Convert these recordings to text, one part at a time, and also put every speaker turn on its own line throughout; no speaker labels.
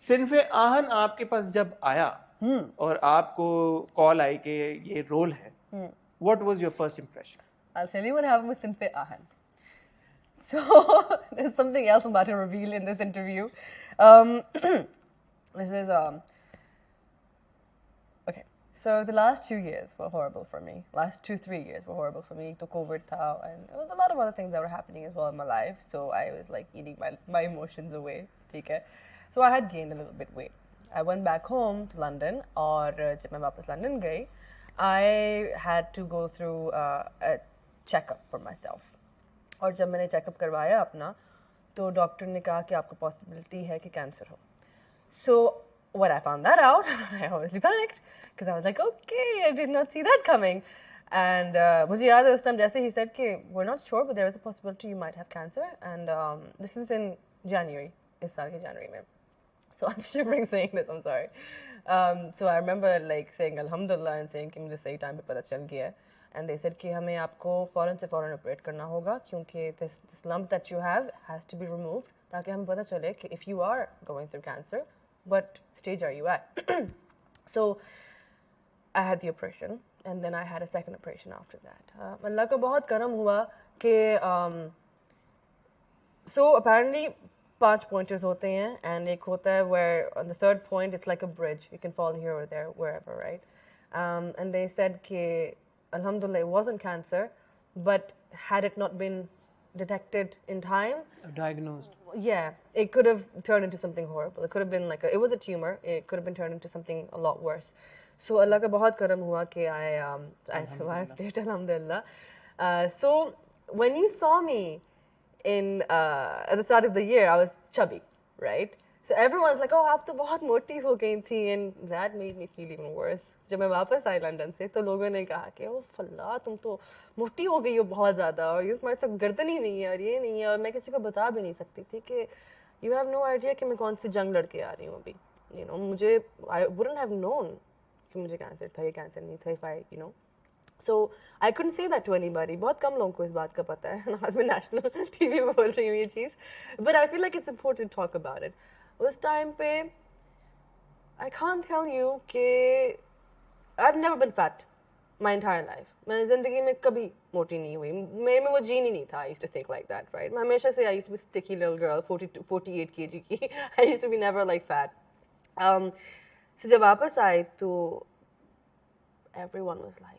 सिन्फ़े आहन आपके पास जब आया और आपको कॉल आई कि ये रोल है, what was your first impression?
I'll tell you what happened with Sinte Ahan. So there's something else I'm about to reveal in this interview. This is okay. So the last 2 years were horrible for me. Last 2-3 years were horrible for me. To COVID tha, and it was a lot of other things that were happening as well in my life. So I was like eating my emotions away. Okay. So I had gained a little bit weight. I went back home to London, और जब मैं वापस London गई, I had to go through a checkup for myself. और जब मैंने checkup करवाया अपना, तो डॉक्टर ने कहा कि आपको पॉसिबिलिटी है कि कैंसर हो. So when I found that out, I obviously panicked because I was like, okay, I did not see that coming. And मुझे याद है उस time जैसे he said कि we're not sure, but there is a possibility you might have cancer. And this is in January, इस साल के January में. So I'm shivering saying this, I'm sorry. So I remember like saying Alhamdulillah and saying कि मुझे सही time पे पता चल गया है. And they said कि हमें आपको फ़ौरन से फ़ौरन ऑपरेट करना होगा क्योंकि this lump that you have has to be removed ताकि हमें पता चले कि if you are going through cancer, what stage are you at? So I had the operation and then I had a second operation after that. अल्लाह का बहुत करम हुआ कि so apparently 5 pointers होते हैं and एक होता है where on the third point it's like a bridge, you can fall here or there, wherever, right? And they said कि Alhamdulillah, it wasn't cancer, but had it not been detected in time,
Diagnosed.
yeah, it could have turned into something horrible. It could have been like it was a tumor. It could have been turned into something a lot worse. So Allah ka bahut karam hua कि I survived it, Alhamdulillah. So when you saw me in at the start of the year, I was chubby, right? So everyone's like, oh, आप तो बहुत मोटी हो गई थी, and that made me feel even worse. जब मैं वापस आई लंदन से, तो लोगों ने कहा कि ओ फल्ला तुम तो मोटी हो गई हो बहुत ज़्यादा, और ये तुम्हारे तो गर्दन ही नहीं है और ये नहीं है, और मैं किसी को बता भी नहीं सकती थी कि you have no idea कि मैं कौन सी जंग लड़के आ रही हूँ अभी. You know, मुझे I wouldn't have known कि मुझे कैंसर था, ये कैंसर नहीं था, if I, you know. So I couldn't say that to anybody. बहुत कम लोगों को इस बात का पता है. आज मैं national TV पे बोल रही हूँ ये चीज़. But I feel like it's important to talk about it. उस टाइम पे I can't tell you कि I've never been fat my entire life. मैं ज़िंदगी में कभी मोटी नहीं हुई. मेरे में वो जीन ही नहीं था. I used to think like that, right? मैं हमेशा से I used to be a sticky little girl, 48 kg की. I used to be never like fat. So जब वापस आई तो everyone was like,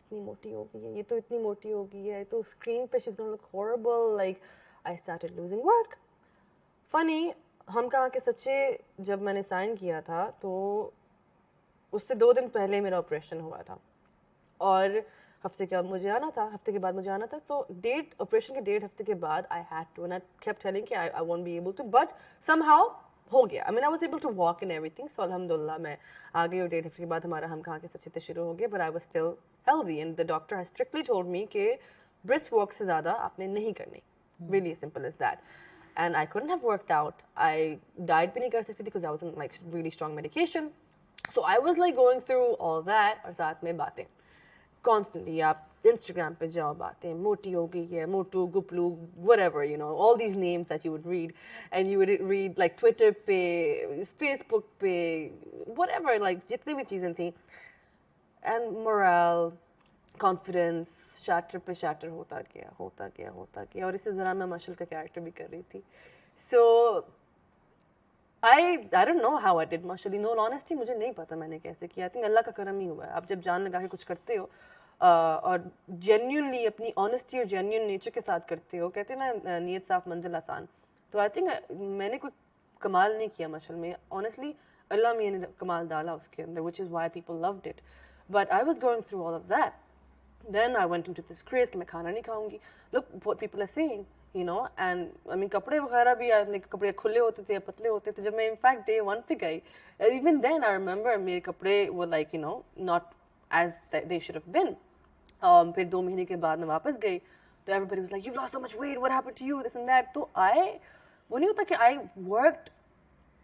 कितनी मोटी हो गई है, ये तो इतनी मोटी हो गई है, तो स्क्रीन पे she's gonna look horrible. Like I started losing work. Funny, हम कहाँ के सच्चे, जब मैंने साइन किया था तो उससे 2 दिन पहले मेरा ऑपरेशन हुआ था और हफ्ते के बाद मुझे आना था, हफ्ते के बाद मुझे आना था, तो डेट ऑपरेशन के 1.5 हफ्ते के बाद I had to, and I kept telling कि I won't be able to, but somehow हो गया. I mean I was able to walk and everything, so alhamdulillah मैं आ गई और 1.5 हफ्ते के बाद हमारा हम कहाँ के सच्चे शुरू हो गए, but I was still healthy and the doctor has strictly told me कि brisk walk से ज़्यादा आपने नहीं करनी. Really simple as that. And I couldn't have worked out. I diet bhi nahi kar sakti because I was on like really strong medication. So I was like going through all that और साथ में बातें constantly. आप Instagram पे जाओ बातें, मोटी हो गई है, मोटू, गुपलू, whatever, you know, all these names that you would read, and you would read like Twitter पे, Facebook पे, whatever, like जितनी भी चीजें थी, and morale, confidence, shatter पे shatter होता गया, और इसी दौरान मैं मशल का कैरेक्टर भी कर रही थी. So I don't know how I did mashal. In all honesty, मुझे नहीं पता मैंने कैसे किया. I think अल्लाह का करम ही हुआ है. आप जब जान लगा के कुछ करते हो और genuinely अपनी honesty और genuine nature के साथ करते हो, कहते हैं ना नीयत साफ मंजिल आसान. तो I think मैंने कोई कमाल नहीं किया मशल में. Honestly, अल्लाह मियाँ ने कमाल डाला उसके अंदर, which is why people loved it. But I was going through all of that. Then I went into this craze कि मैं खाना नहीं खाऊंगी. Look what people are saying, you know, and I mean कपड़े वगैरह भी अपने कपड़े खुले होते थे, पतले होते थे. जब मैं in fact day 1 पे गई, even then I remember मेरे कपड़े were like, you know, not as they should have been. फिर 2 महीने के बाद मैं वापस गई, तो everybody was like, you've lost so much weight, what happened to you, this and that. तो वो नहीं होता कि I worked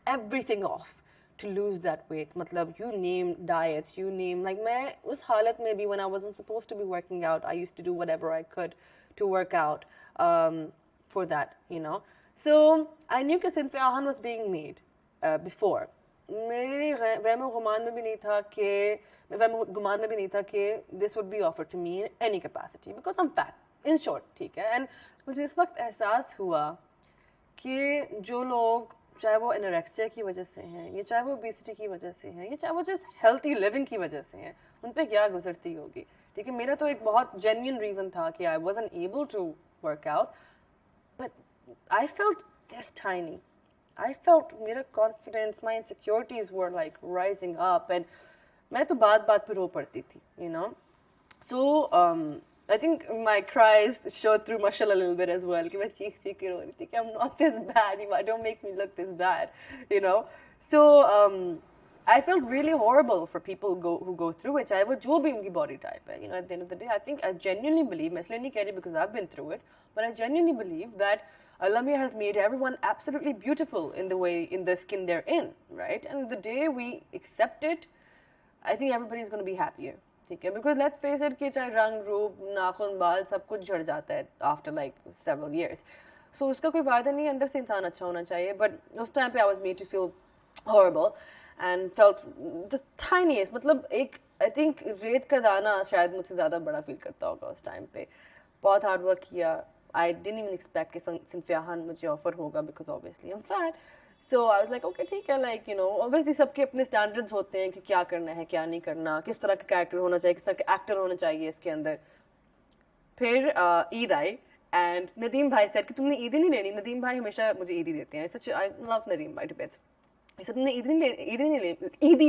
everything off to lose that weight. मतलब you name diets, you name, like मैं उस हालत में भी when I wasn't supposed to be working out, I used to do whatever I could to work out for that, you know. So I knew कि Sinfe Ahan was being made. before. मेरे वहम गुमान में भी नहीं था कि this would be offered to me in any capacity because I'm fat. In short, ठीक है. And मुझे इस वक्त एहसास हुआ कि जो लोग चाहे वो एनोरेक्सिया की वजह से हैं या चाहे वो ओबेसिटी की वजह से हैं या चाहे वो जस्ट हेल्थी लिविंग की वजह से हैं, उन पे क्या गुजरती होगी. ठीक है, मेरा तो एक बहुत जेन्युइन रीज़न था कि I wasn't able to work out, but I felt this tiny. I felt मेरा confidence, my insecurities were like rising up, and मैं तो बात पे रो पड़ती थी, you know. So I think my cries showed through Mashal a little bit as well. कि मैं चीख के रो रही थी कि I'm not this bad, don't make me look this bad, you know. So I felt really horrible for people who go through it. चाहे वो जो भी उनकी body type है, you know. At the end of the day, I think I genuinely believe, मैं इसलिए नहीं कह रही because I've been through it, but I genuinely believe that Allah has made everyone absolutely beautiful in the skin they're in, right? And the day we accept it, I think everybody's going to be happier. ठीक है, because let's face it कि चाहे रंग रूप नाखून बाल सब कुछ झड़ जाता है after like several years, so उसका कोई फायदा नहीं है. अंदर से इंसान अच्छा होना चाहिए. But उस time पे I was made to feel horrible and felt the tiniest, मतलब एक I think रेत का दाना शायद मुझसे ज़्यादा बड़ा फील करता होगा उस time पे. बहुत hard work किया. I didn't even expect कि सिंफियाहान मुझे offer होगा because obviously I'm fat. So I was like, okay, ठीक है, like, you know, obviously सबके अपने standards होते हैं कि क्या करना है, क्या नहीं करना, किस तरह का character होना चाहिए, किस तरह का actor होना चाहिए इसके अंदर. फिर ईद आई and नदीम भाई said कि तुमने ईद ही नहीं लेनी. नदीम भाई हमेशा मुझे ईद ही देते हैं. Such I love नदीम भाई to bits. He said तुमने ईद ही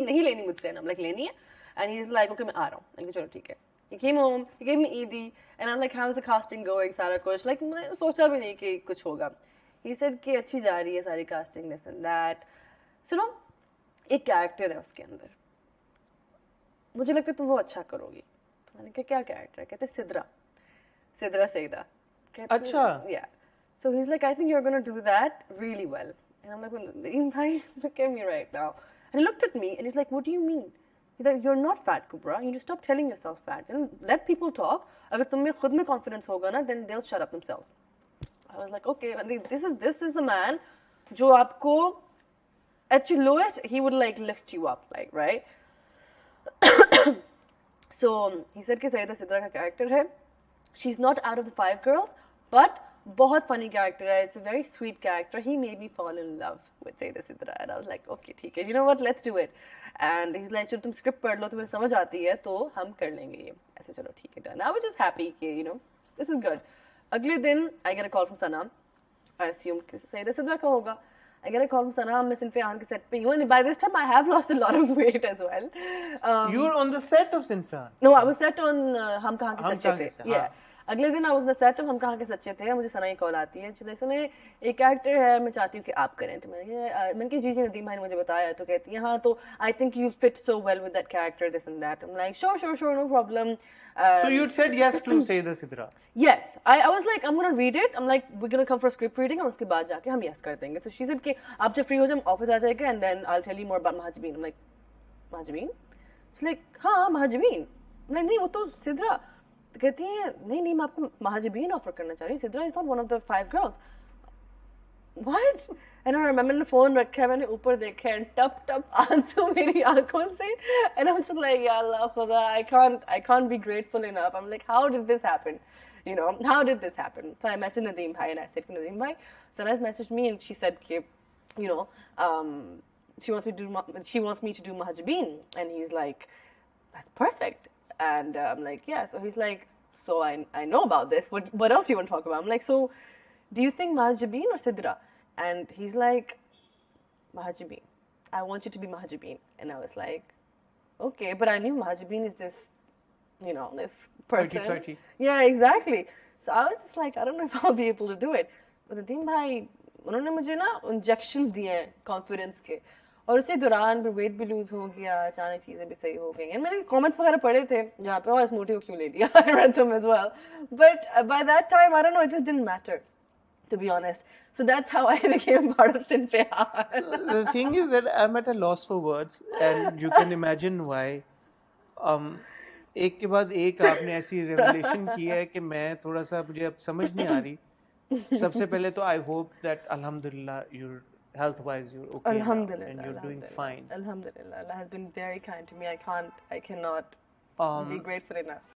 नहीं लेनी मुझसे. And I'm like, लेनी है. And he's like, okay, मैं आ रहा हूँ. मैं चलो ठीक है. He came home, he gave me Eidi, and I'm like, how's the casting going, सारा कुछ. Like, मैंने सोचा भी नहीं कि कुछ होगा. He said कि अच्छी जा रही है सारी casting, this and that. So, no, एक character है उसके अंदर. मुझे लगता है तुम वो अच्छा करोगी. तो मैंने कहा क्या character है? कहते सिद्रा सईदा.
अच्छा.
Yeah. So he's like, I think you're gonna do that really well. And I'm like, well, look at me right now. And he looked at me and he's like, what do you mean? He's like, you're not fat, Kubra. You just stop telling yourself fat. And let people talk. अगर तुम में खुद में confidence होगा ना, then they'll shut up themselves. I was like, okay, this is the man जो आपको at your lowest, he would like lift you up, like, right? So he said कि सईदा सिद्रा का character है. She's not out of the 5 girls, but बहुत funny character है. It's a very sweet character. He made me fall in love with Sayyida Sidra, and I was like, okay, ठीक है, you know what, let's do it. And he's like, चलो तुम script पढ़ लो, तुम्हें समझ आती है तो हम कर लेंगे ये. ऐसे चलो ठीक है, done. I was just happy कि you know this is good. अगले दिन I get a call from Sanam. I assume कि Sayyida Sidra का होगा. I get a call from Sanam. मैं सिंफियान के set पे हूँ, and by this time I have lost a lot of weight as well.
You were on the set of Sinfiyan?
No, I was set on हम कहाँ के सच्चे थे. Yeah. अगले दिन I was on the set of हम कहाँ के सच्चे थे. मुझे सना की कॉल आती है. सुने एक कैरेक्टर है, मैं चाहती हूँ कि आप करें. तो मैंने कहा जी नदीम भाई ने मुझे बताया. तो कहती है हाँ, तो I think you fit so well with that character, this and that. I'm like sure, no problem.
So you said yes to Sayyida Sidra?
Yes. I was like, I'm gonna read it. I'm like, we're gonna come for a script reading और उसके बाद जाके हम yes कर देंगे. So she said कि आप जब free हो जाए ऑफिस आ जाएगा and then I'll tell you more about Mahajabeen. I'm like, Mahajabeen? She's like, हाँ Mahajabeen. मैं नहीं वो तो सिद्रा. कहती है नहीं मैं आपको महाजबीन ऑफर करना चाह रही हूँ. Sidra is not one of the 5 girls. What? And I remember मैंने फोन रखा है, मैंने ऊपर देखा एंड टप आंसू मेरी आंखों से. And I am just like या अल्लाह खुदा, I can't be grateful enough. I am like how did this happen, you know, how did this happen? So I messaged Nadeem bhai and I said Nadeem bhai, Sanaz messaged me and she said कि you know she wants me to do Mahajabeen. And he's like, that's perfect. And I'm like, yeah. So he's like, so I know about this. What else do you want to talk about? I'm like, so do you think Mahajabeen or Sidra? And he's like, Mahajabeen. I want you to be Mahajabeen. And I was like, okay, but I knew Mahajabeen is this, you know, this person.
30.
Yeah, exactly. So I was just like, I don't know if I'll be able to do it. But Nadeem bhai, उन्होंने मुझे ना injections दिए हैं confidence के, और उसी दौरान फिर वेट भी लूज हो गया, अचानक चीज़ें भी सही हो गई हैं. मैंने कमेंट्स वगैरह पढ़े थे जहाँ पे इस मोटी को क्यों ले लिया. I read them as well. But by that time, I don't know, it just didn't matter, to be honest. So that's how I became part of Sinfiyan.
So the thing is that I'm at a loss for words, and you can imagine why. एक के बाद एक आपने ऐसी revelation की है कि मैं थोड़ा सा मुझे अब समझ नहीं आ रही. सबसे पहले तो I hope that अल्हम्दुलिल्लाह you're health-wise you're okay now,
Alhamdulillah.
and you're doing
Alhamdulillah.
fine.
Alhamdulillah. Allah has been very kind to me. I cannot be grateful enough.